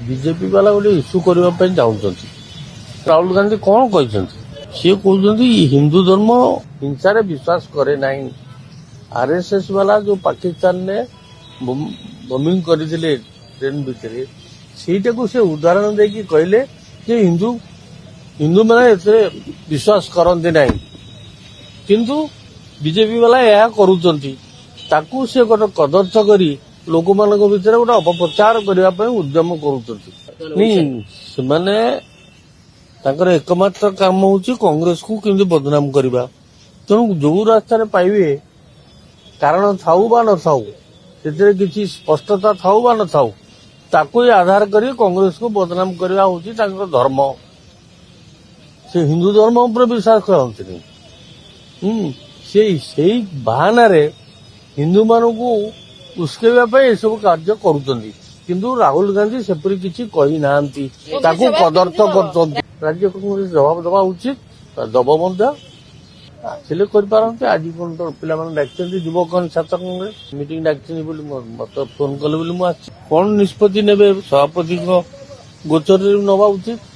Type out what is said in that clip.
BJP वाला गोटे issue करने चाहते राहुल गांधी कौन कहते सी कहते हिंदू धर्म हिंसा विश्वास करे ना आरएसएस वाला जो पाकिस्तान ने बॉम्बिंग करते ट्रेन भितर सीटा को से उदाहरण देकी कहले जे हिंदू हिंदू मैंने एते विश्वास करते ना किंतु बीजेपी वाला यह करुँच ताकू से गोटे कदर्थ करी लोक मान भर गोटे अपप्रचार करने उद्यम कर एकमात्र काम हूँ कांग्रेस को किंतु बदनाम करवा तेणु जो रास्तार पाइबे कारण थाऊ बा न थाऊ से किसी स्पष्टता थाऊ बा न थाऊ ताकू आधार कर कांग्रेस को बदनाम करवा हूँ धर्म से हिंदू धर्म उपर विश्वास करते से बाहाना हिंदू मान को उस्केवा सब कार्य करुँच राहुल गांधी सेपरी किसी कही ना कदर्थ कर राज्य कांग्रेस जवाब दवा उचित दब आसिले करपारती आज कौन तो पिला डाक युवक छात्र कांग्रेस मीटिंग डाक मत फोन कले कौन निष्पत्ति ने सभापति गोचर नवा उचित